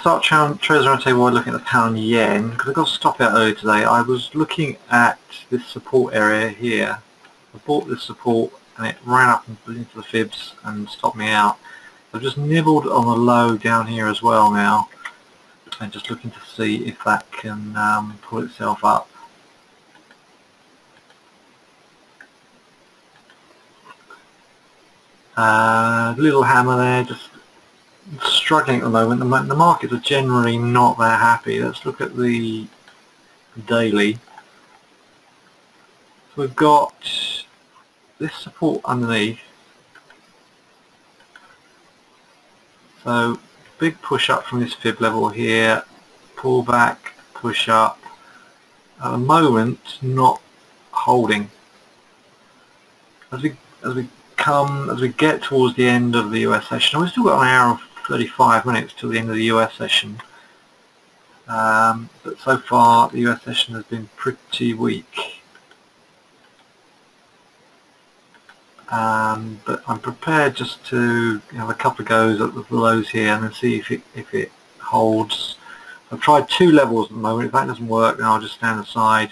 start traders around the table while looking at the pound yen, because I got to stop out earlier today. I was looking at this support area here. I bought this support and it ran up into the fibs and stopped me out. I've just nibbled on the low down here as well now, and just looking to see if that can pull itself up. Little hammer there, just struggling at the moment. The markets are generally not that happy. Let's look at the daily. So we've got this support underneath. So big push up from this fib level here, pull back, push up. At the moment, not holding. As we get towards the end of the US session, we've still got an hour and 35 minutes till the end of the US session. But so far the US session has been pretty weak. But I'm prepared just to have a couple of goes at the lows here and then see if it holds. I've tried two levels at the moment. If that doesn't work, then I'll just stand aside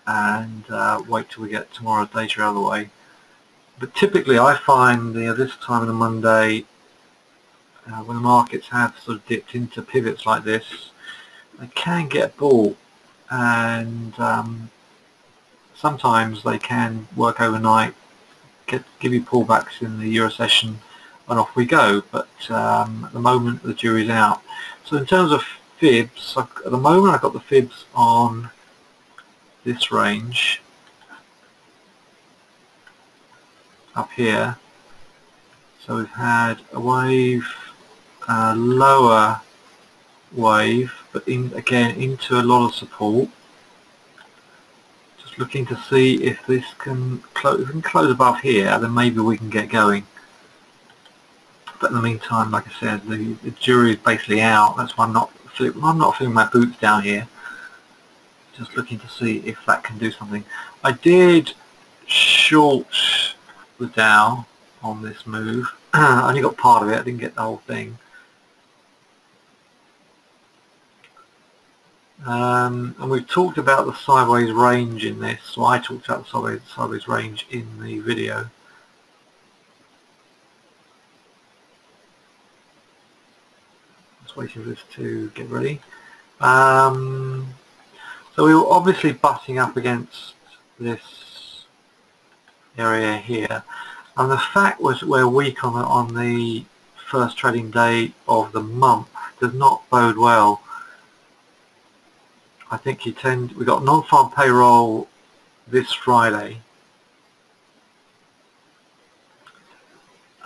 and wait till we get tomorrow's data out of the way. But typically I find this time of the Monday, when the markets have sort of dipped into pivots like this, they can get bought, and sometimes they can work overnight, give you pullbacks in the Euro session, and off we go. But at the moment the jury's out. So in terms of fibs, at the moment I've got the fibs on this range up here. So we've had a wave, lower wave, but again into a lot of support. Just looking to see if this can close. If we can close above here, then maybe we can get going. But in the meantime, like I said, the jury is basically out. That's why I'm not feeling my boots down here. Just looking to see if that can do something. I did short the Dow on this move. I only got part of it. I didn't get the whole thing. And we've talked about the sideways range in this. So I talked about the sideways range in the video. Just waiting for this to get ready. So we were obviously butting up against this area here, and the fact was we're weak on the first trading day of the month does not bode well. I think we got non-farm payroll this Friday,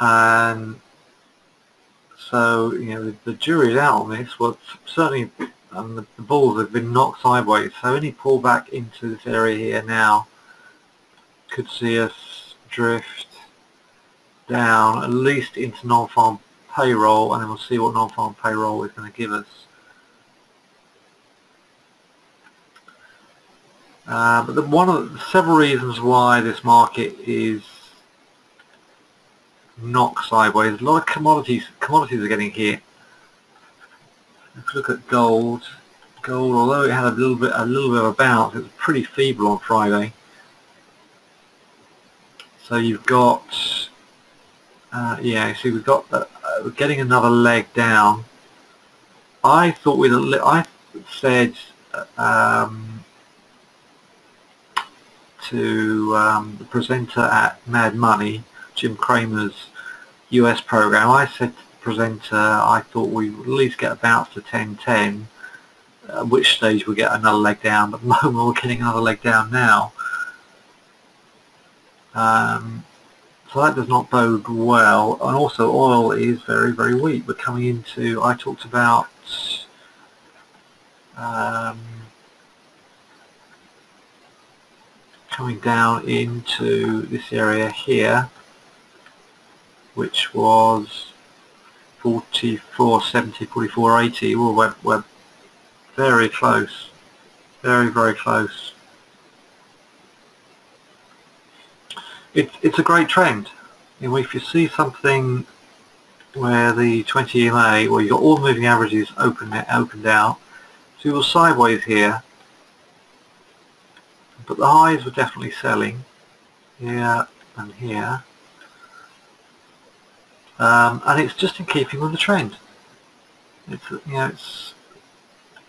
and so the jury's out on this. Well, certainly the bulls have been knocked sideways, so any pullback into this area here now could see us drift down at least into non-farm payroll, and then we'll see what non-farm payroll is going to give us. But one of the several reasons why this market is knocked sideways, a lot of commodities are getting hit. Let's look at gold. Gold, although it had a little bit of a bounce, it was pretty feeble on Friday. So you've got, yeah, see we've got we're getting another leg down. I thought I said to the presenter at Mad Money, Jim Cramer's US program, I said to the presenter I thought we would at least get a bounce to 1010, at which stage we get another leg down. But at the moment we're getting another leg down now. So that does not bode well, and also oil is very, very weak. We're coming into, I talked about coming down into this area here, which was 44.70, 44.80. Well, we're very close, very, very close. It's a great trend. If you see something where the 20 EMA, well, you've got all the moving averages opened out. So you were sideways here, but the highs were definitely selling here and here, and it's just in keeping with the trend. It's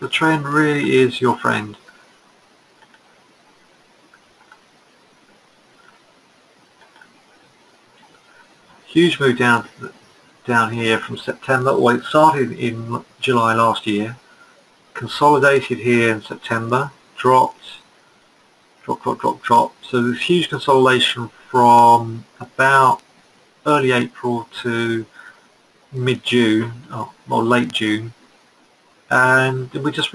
the trend really is your friend. Huge move down here from September. Well, it started in July last year, consolidated here in September, dropped. So there's huge consolidation from about early April to mid-June, or late June, and we just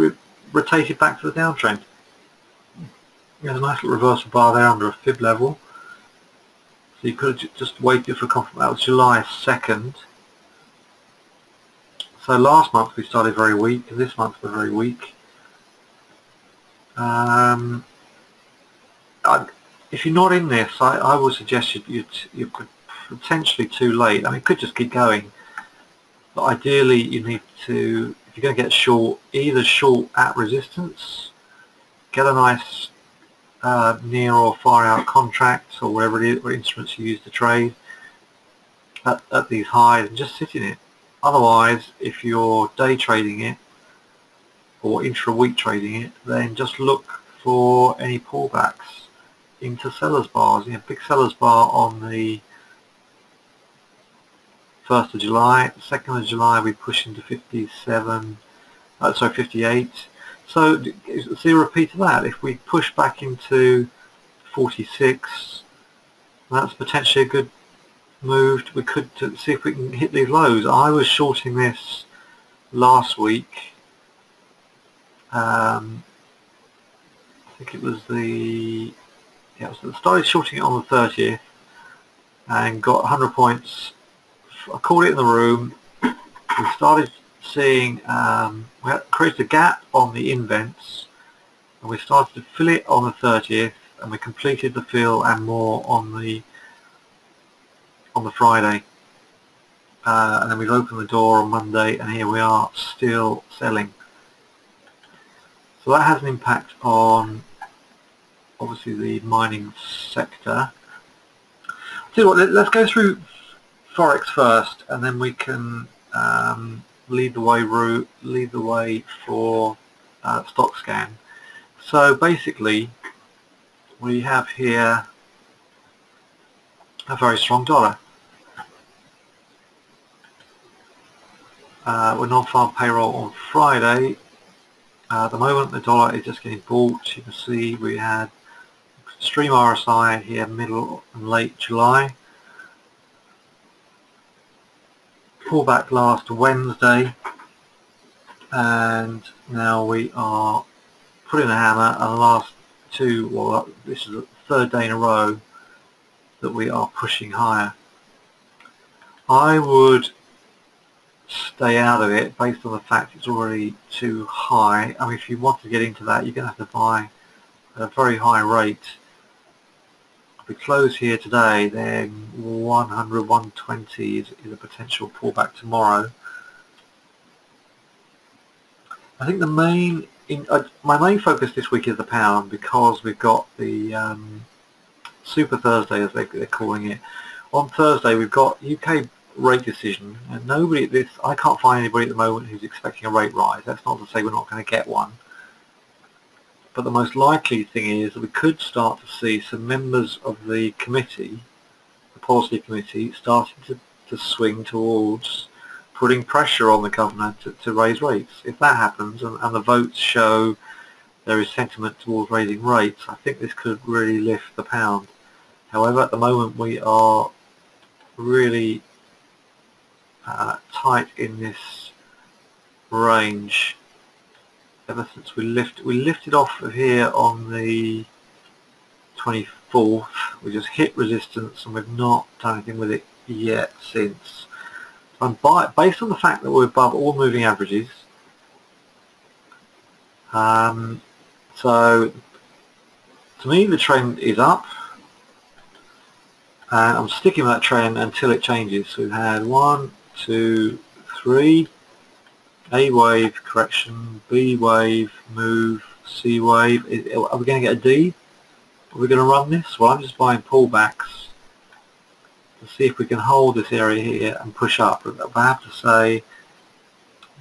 rotated back to the downtrend. There's a nice little reversal bar there under a fib level. So you could have just waited for confirmation. That was July 2nd. So last month we started very weak, and this month we're very weak. If you're not in this, I would suggest you're potentially too late. I mean, it could just keep going, but ideally you need to, if you're going to get short, either short at resistance, get a nice near or far out contract, or whatever it is, what instruments you use to trade at these highs, and just sit in it. Otherwise, if you're day trading it or intra-week trading it, then just look for any pullbacks into sellers bars. Big sellers bar on the 1st of July, 2nd of July we push into 58. So see a repeat of that. If we push back into 46, that's potentially a good move. We could see if we can hit these lows. I was shorting this last week. I think it was so I started shorting it on the 30th and got 100 points. I called it in the room. We started seeing, we created a gap on the invents, and we started to fill it on the 30th, and we completed the fill and more on the Friday, and then we've opened the door on Monday, and here we are still selling. So that has an impact on obviously the mining sector. Tell you what, let's go through forex first, and then we can lead the way for stock scan. So basically we have here a very strong dollar. We're non-farm payroll on Friday. At the moment the dollar is just getting bought. You can see we had extreme RSI here middle and late July. Pullback last Wednesday, and now we are putting a hammer, and the last two, well, this is the third day in a row that we are pushing higher. I would stay out of it based on the fact it's already too high. I mean, if you want to get into that, you're going to have to buy at a very high rate. If we close here today, then 100, 120 is a potential pullback tomorrow. I think my main focus this week is the pound, because we've got the Super Thursday, as they're calling it. On Thursday we've got UK rate decision, and I can't find anybody at the moment who's expecting a rate rise. That's not to say we're not going to get one, but the most likely thing is that we could start to see some members of the committee, the policy committee, starting to swing towards putting pressure on the governor to raise rates. If that happens, and the votes show there is sentiment towards raising rates, I think this could really lift the pound. However, at the moment we are really tight in this range. Ever since we lifted off of here on the 24th, we just hit resistance, and we've not done anything with it yet since. Based on the fact that we're above all moving averages, so to me the trend is up, and I'm sticking with that trend until it changes. So we've had 1, 2, 3, A wave, correction, B wave, move, C wave. Are we going to get a D? Are we going to run this? Well, I'm just buying pullbacks to see if we can hold this area here and push up. But I have to say,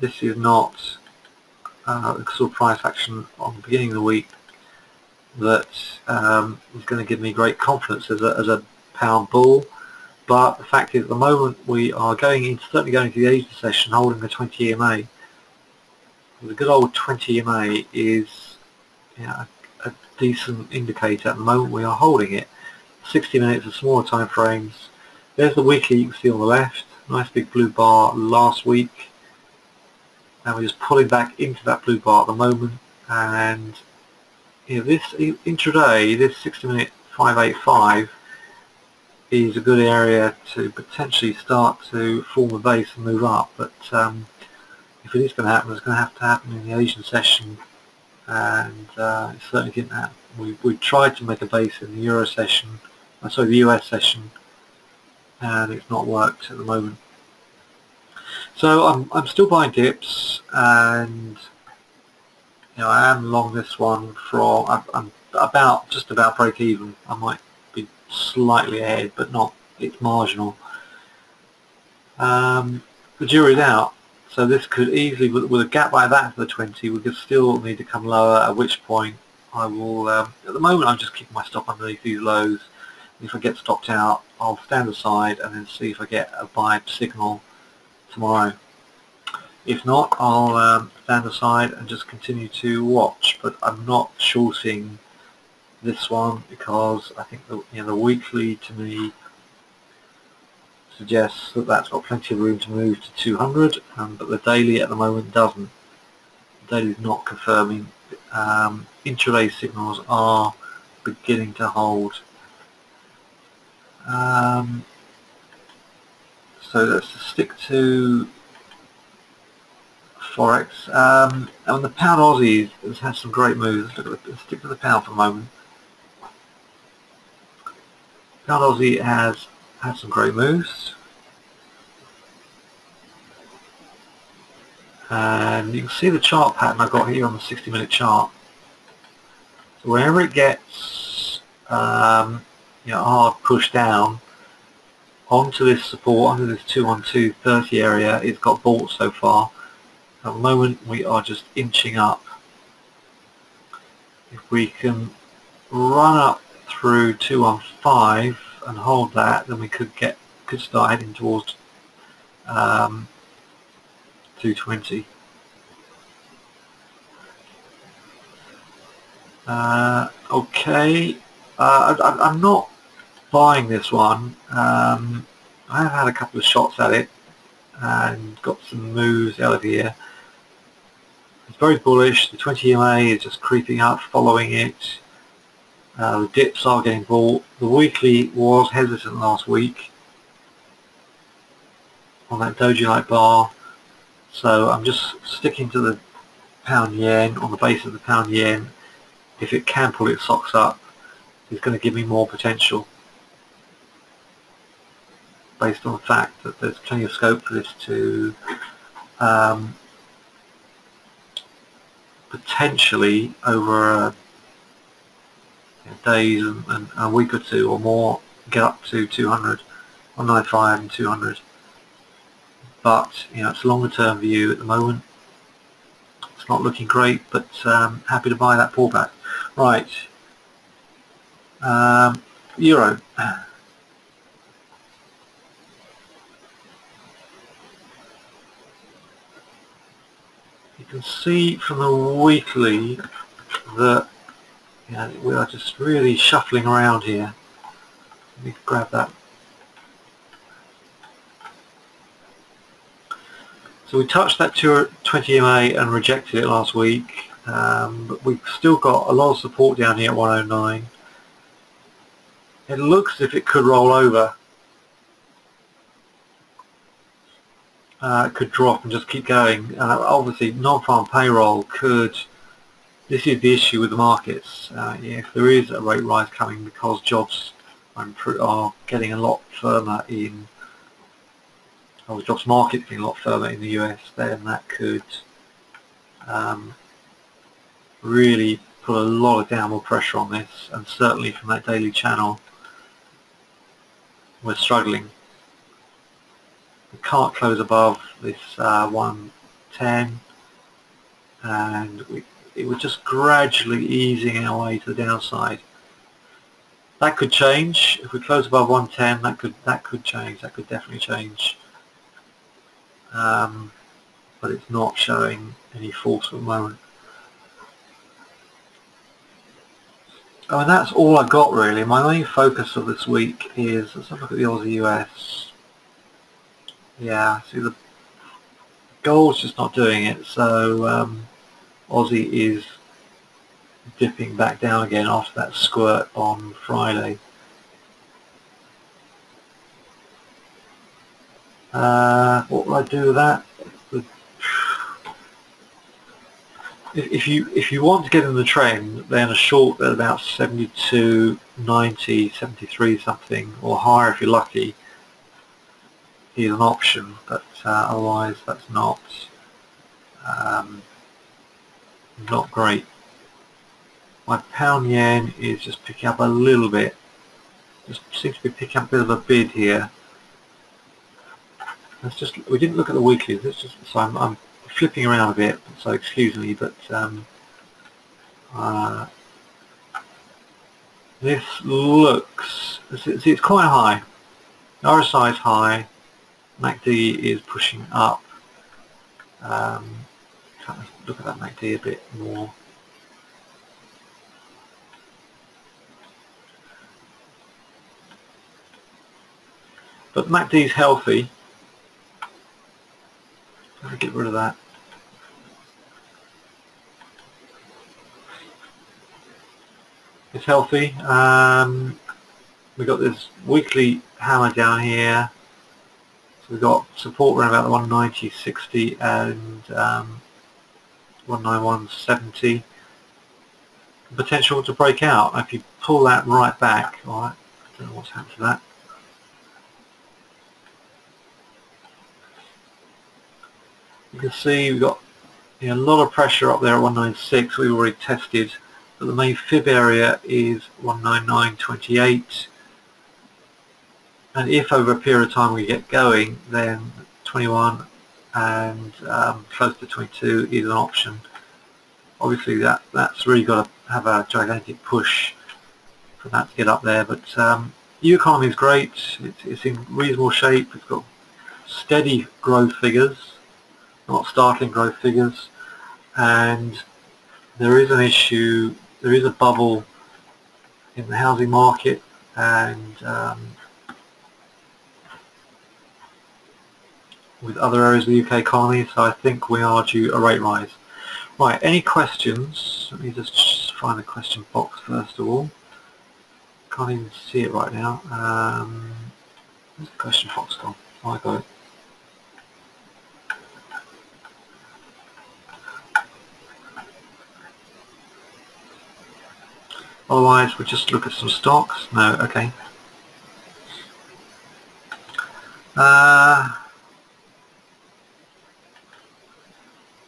this is not the sort of price action on the beginning of the week that is going to give me great confidence as a pound bull. But the fact is, at the moment we are certainly going into the Asia session, holding the 20 EMA. The good old 20 EMA is, you know, a decent indicator. At the moment we are holding it. 60 minutes of smaller time frames. There's the weekly you can see on the left. Nice big blue bar last week. And we're just pulling back into that blue bar at the moment. And you know, this intraday, this 60-minute 585 is a good area to potentially start to form a base and move up. But if it is going to happen, it's going to happen in the Asian session, and it certainly didn't happen. We tried to make a base in the Euro session, sorry, the US session, and it's not worked at the moment. So I'm still buying dips, and you know, I am long this one from I'm just about break even. I might be slightly ahead, but not. It's marginal. The jury's out. So this could easily, with a gap like that for the 20, we could still need to come lower, at which point I will, at the moment I'm just keeping my stop underneath these lows. If I get stopped out, I'll stand aside and then see if I get a buy signal tomorrow. If not, I'll stand aside and just continue to watch, but I'm not shorting this one because I think the weekly to me suggests that that's got plenty of room to move to 200, but the daily at the moment doesn't. The daily is not confirming. Intraday signals are beginning to hold. So let's stick to forex. And the pound Aussie has had some great moves. Let's stick to the pound for a moment. Pound Aussie has had some great moves, and you can see the chart pattern I've got here on the 60-minute chart. So whenever it gets hard push down onto this support, onto this 212.30 area, it's got bought so far. At the moment we are just inching up. If we can run up through 215 and hold that, then we could start heading towards 220. Okay, I'm not buying this one. I have had a couple of shots at it and got some moves out of here. It's very bullish. The 20 EMA is just creeping up, following it. The dips are getting bought. The weekly was hesitant last week on that doji-like bar, so I'm just sticking to the pound yen on the base of the pound yen. If it can pull its socks up, it's going to give me more potential based on the fact that there's plenty of scope for this to potentially over days and a week or two or more get up to 200, 195 and 200. But it's a longer term view at the moment. It's not looking great, but happy to buy that pullback. Right, euro. You can see from the weekly that we are just really shuffling around here. Let me grab that. So we touched that 220 EMA and rejected it last week, but we've still got a lot of support down here at 109. It looks as if it could roll over. It could drop and just keep going. Obviously, non-farm payroll could. This is the issue with the markets. If there is a rate rise coming because jobs are getting a lot firmer in the jobs market being a lot further in the US, then that could really put a lot of downward pressure on this, and certainly from that daily channel we're struggling. We can't close above this 110, and it was just gradually easing our way to the downside. That could change if we close above 110. That could change. That could definitely change. But it's not showing any force at the moment. Oh, and that's all I've got really. My main focus of this week is, let's have a look at the Aussie US. Yeah, see the gold's just not doing it, so Aussie is dipping back down again after that squirt on Friday. What will I do with that? If you want to get in the trend, then a short at about 72.90, 73 something, or higher if you're lucky, is an option. But otherwise, that's not great. My pound yen is just picking up a little bit. Just seems to be picking up a bit of a bid here. Let's just, we didn't look at the weeklies. Let's just, so I'm flipping around a bit, so excuse me, but this looks, see, it's quite high. RSI is high. MACD is pushing up. Let's look at that MACD a bit more. But MACD is healthy. Let me get rid of that. It's healthy. We've got this weekly hammer down here. So we've got support around about the 190.60 and 191.70. Potential to break out. If you pull that right back, all right, I don't know what's happened to that. You can see we've got a lot of pressure up there at 196. We've already tested, but the main fib area is 199.28. And if over a period of time we get going, then 21 and close to 22 is an option. Obviously that's really got to have a gigantic push for that to get up there. But EU economy is great. It's in reasonable shape. It's got steady growth figures, not startling growth figures, and there is an issue, there is a bubble in the housing market, and with other areas of the UK economy, so I think we are due a rate rise. Right, any questions? Let me just find the question box first of all. Can't even see it right now. Where's the question box gone? Oh, I got it. Otherwise, we'll just look at some stocks. No, okay.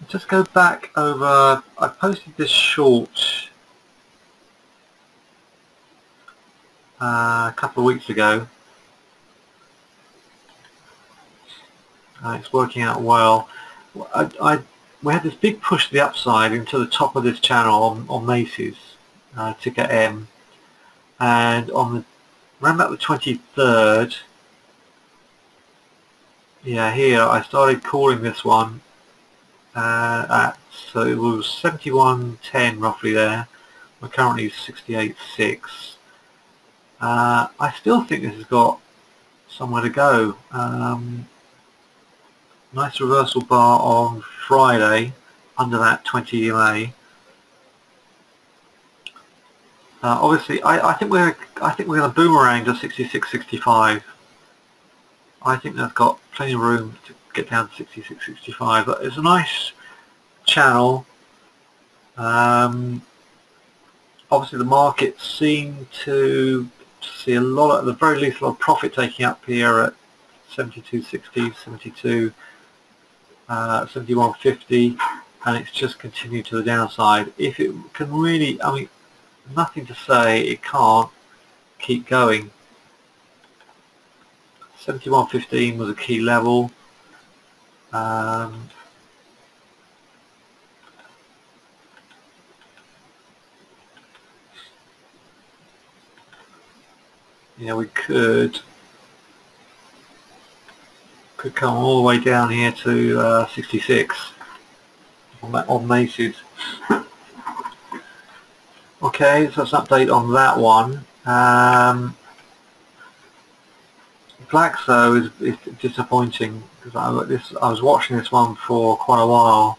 Just go back over. I posted this short a couple of weeks ago. It's working out well. We had this big push to the upside into the top of this channel on Macy's. Ticker M, and on the around about the 23rd, yeah, here I started calling this one so it was 71.10 roughly there. We're currently 68.6. I still think this has got somewhere to go. Nice reversal bar on Friday under that 20 EMA. Obviously, I think we're going to boomerang to 66.65. I think that's got plenty of room to get down to 66.65. But it's a nice channel. Obviously, the markets seem to see a lot, at the very least, a lot of profit taking up here at 72.60, 72, 71.50, and it's just continued to the downside. If it can really, I mean, nothing to say it can't keep going. 71.15 was a key level. We could come all the way down here to 66 on Macy's. Okay, so that's an update on that one. Blacks though is disappointing, because I was watching this one for quite a while,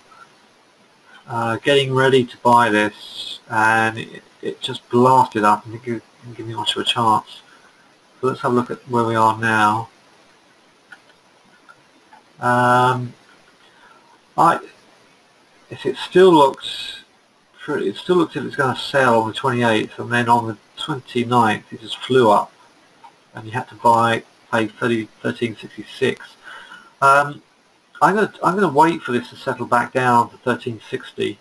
getting ready to buy this, and it just blasted up and didn't give me much of a chance. So let's have a look at where we are now. It still looks as if it's going to sell on the 28th, and then on the 29th it just flew up, and you had to pay 13.66. I'm going to wait for this to settle back down to 13.60.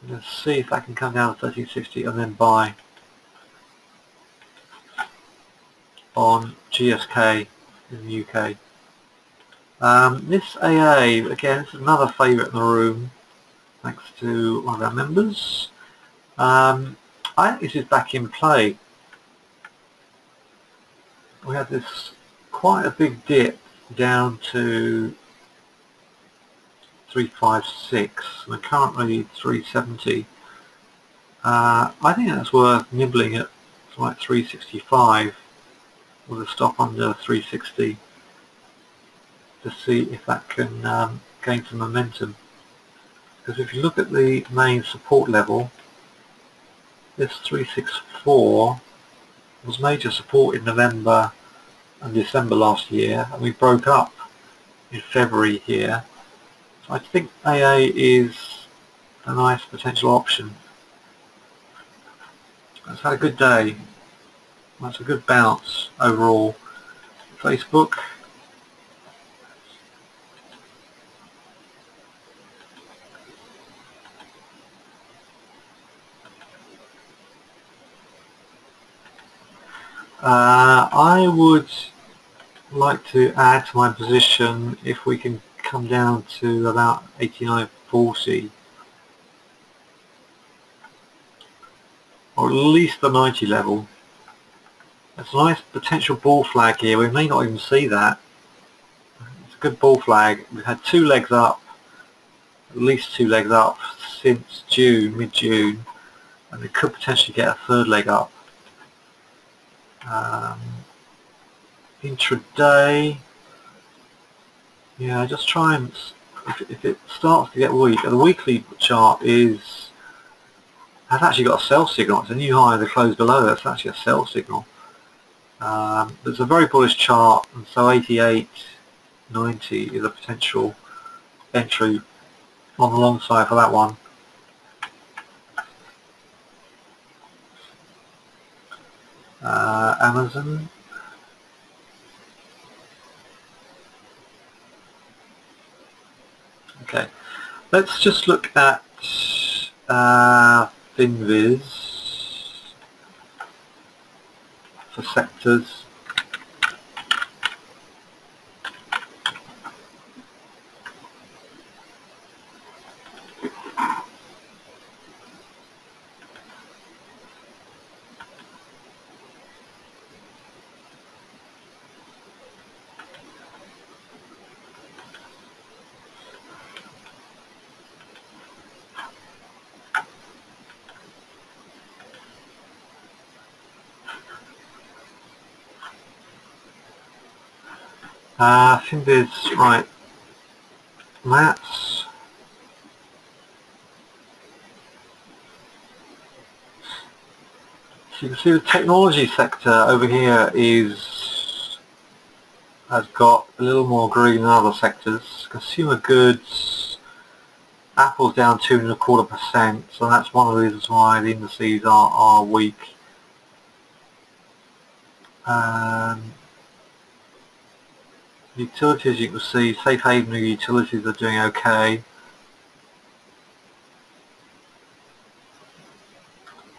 Let's see if I can come down to 13.60 and then buy on GSK in the UK. This AA, again, this is another favourite in the room, thanks to one of our members. I think this is back in play. We had this quite a big dip down to 356. We're currently 370. I think that's worth nibbling at like 365 with a stop under 360 to see if that can gain some momentum. Because if you look at the main support level, this 364 was major support in November and December last year, and we broke up in February here. So I think AA is a nice potential option. It's had a good day. That's a good bounce overall. Facebook. I would like to add to my position if we can come down to about 89.40, or at least the 90 level. It's a nice potential bull flag here. We may not even see that. It's a good bull flag. We've had two legs up, at least two legs up since June, mid-June, and we could potentially get a third leg up. Intraday, yeah, just try and, if it starts to get weak, the weekly chart has actually got a sell signal. It's a new high, the close below, that's actually a sell signal. It's a very bullish chart, and so 88.90 is a potential entry on the long side for that one. Amazon. Okay, let's just look at FinViz for sectors. FinViz, right, Mats. So you can see the technology sector over here has got a little more green than other sectors. Consumer goods, Apple's down 2.25%, so that's one of the reasons why the indices are weak. Utilities, you can see Safe Haven utilities are doing okay.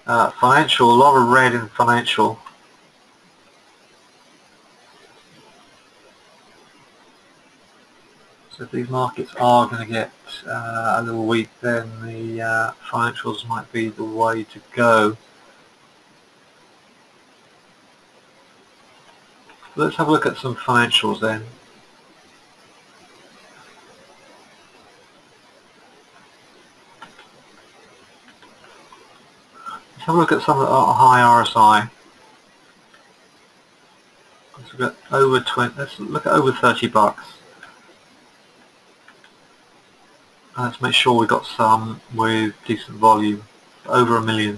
Financial, a lot of red in financial. So if these markets are going to get a little weak, then the financials might be the way to go. Let's have a look at some financials then. Let's have a look at some of the high RSI. Let's look at over 20. Let's look at over $30. Let's make sure we've got some with decent volume, over 1 million.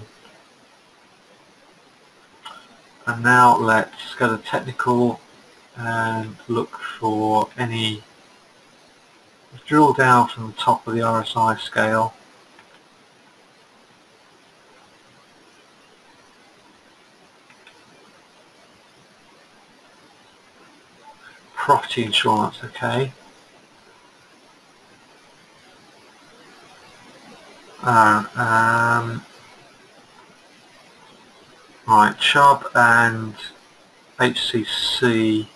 And now let's go to technical and look for any. Let's drill down from the top of the RSI scale. Property insurance, okay. Right, Chubb and HCC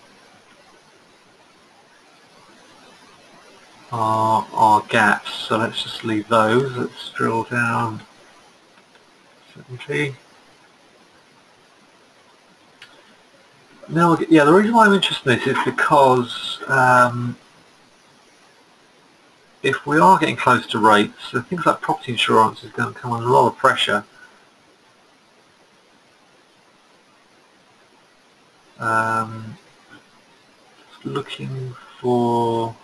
are gaps, so let's just leave those. Let's drill down 70. Now, yeah, the reason why I'm interested in this is because if we are getting close to rates, so things like property insurance is going to come under a lot of pressure. Just looking for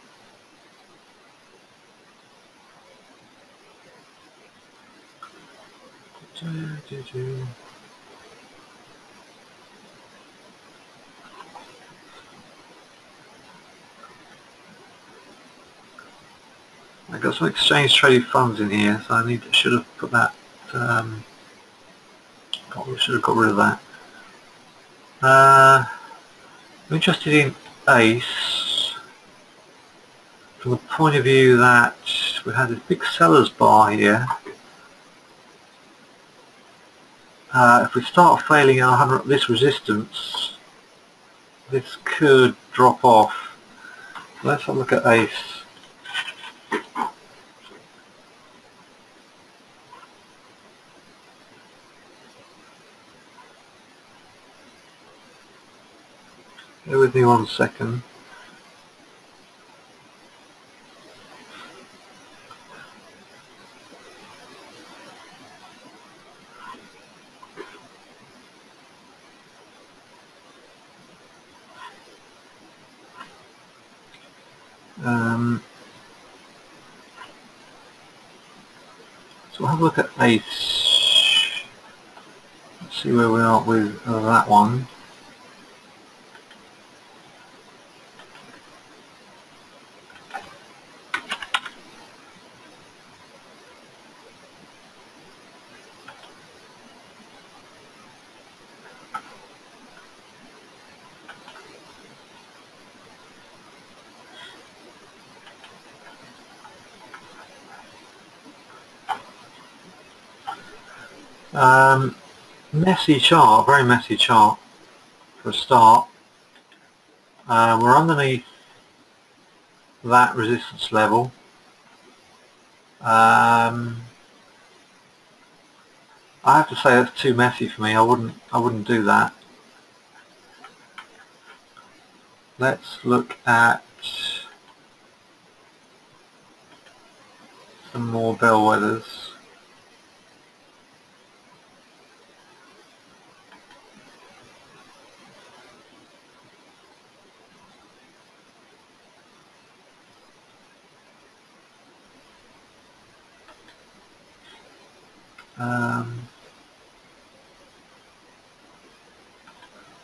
I've got some exchange traded funds in here, so should have put that. Probably should have got rid of that. I'm interested in ACE from the point of view that we had this big sellers bar here. If we start failing at this resistance, this could drop off. Let's have a look at ACE. Bear with me 1 second. So we'll have a look at ACE. Let's see where we are with that one. Messy chart, very messy chart for a start. We're underneath that resistance level. I have to say that's too messy for me. I wouldn't do that. Let's look at some more bellwethers.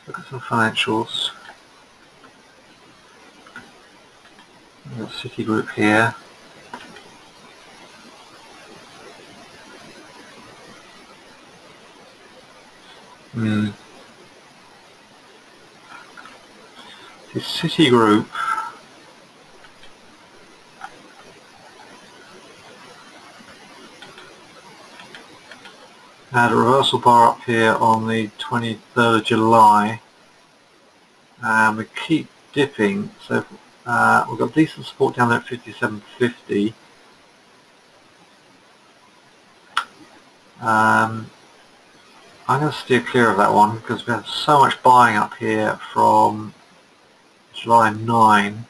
Look at some financials. We've got Citigroup here. This Citigroup Had a reversal bar up here on the 23rd of July, and we keep dipping, so we've got decent support down there at 57.50. I'm going to steer clear of that one because we had so much buying up here from July 9.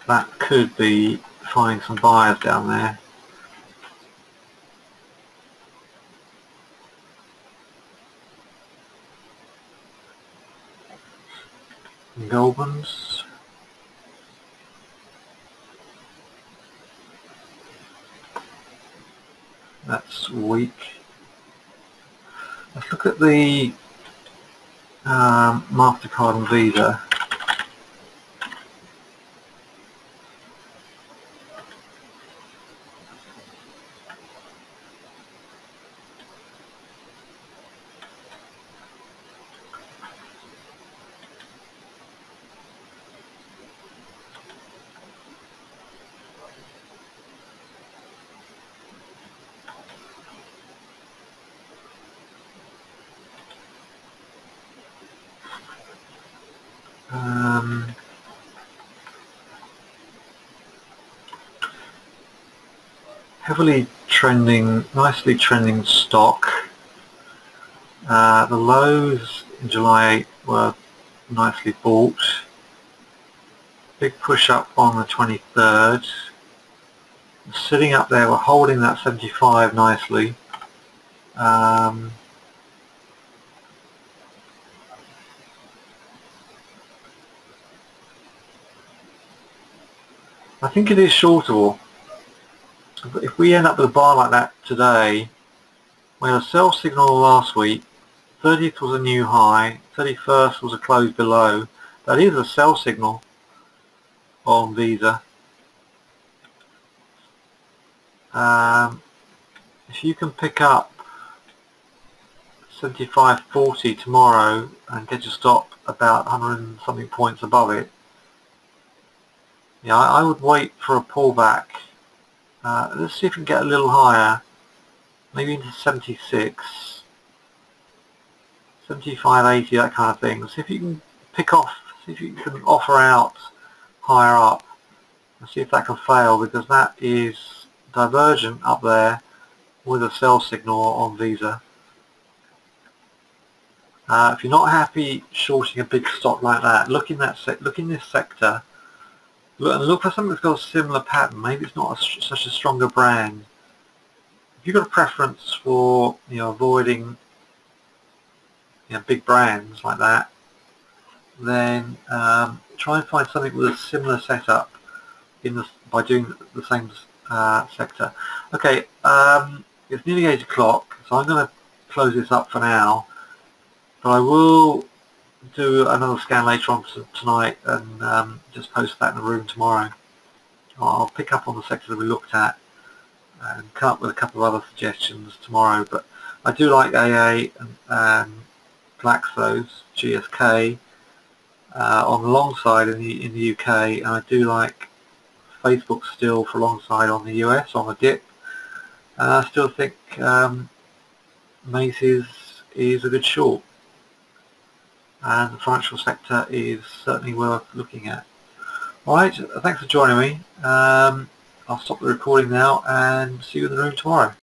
That could be finding some buyers down there. Goldman's. That's weak. Let's look at the MasterCard and Visa. Heavily trending, nicely trending stock. The lows in July were nicely bought. Big push up on the 23rd. Sitting up there, we're holding that 75 nicely. I think it is shortable. If we end up with a bar like that today, we had a sell signal last week, 30th was a new high, 31st was a close below. That is a sell signal on Visa. If you can pick up 75.40 tomorrow and get your stop about 100 and something points above it, yeah, I would wait for a pullback. Let's see if we can get a little higher, maybe into 76, 75.80, that kind of thing. See if you can pick off, see if you can offer out higher up, and see if that can fail, because that is divergent up there with a sell signal on Visa. If you're not happy shorting a big stock like that, look in this sector. Look for something that's got a similar pattern. Maybe it's not such a stronger brand. If you've got a preference for avoiding big brands like that, then try and find something with a similar setup by doing the same sector. Okay, it's nearly 8 o'clock, so I'm going to close this up for now. But I will do another scan later on tonight and just post that in the room tomorrow. I'll pick up on the sector that we looked at and come up with a couple of other suggestions tomorrow. But I do like AA and Glaxo's GSK on the long side in the UK, and I do like Facebook still for long side on the US on the dip. And I still think Macy's is a good short. And the financial sector is certainly worth looking at. Alright, thanks for joining me. I'll stop the recording now and see you in the room tomorrow.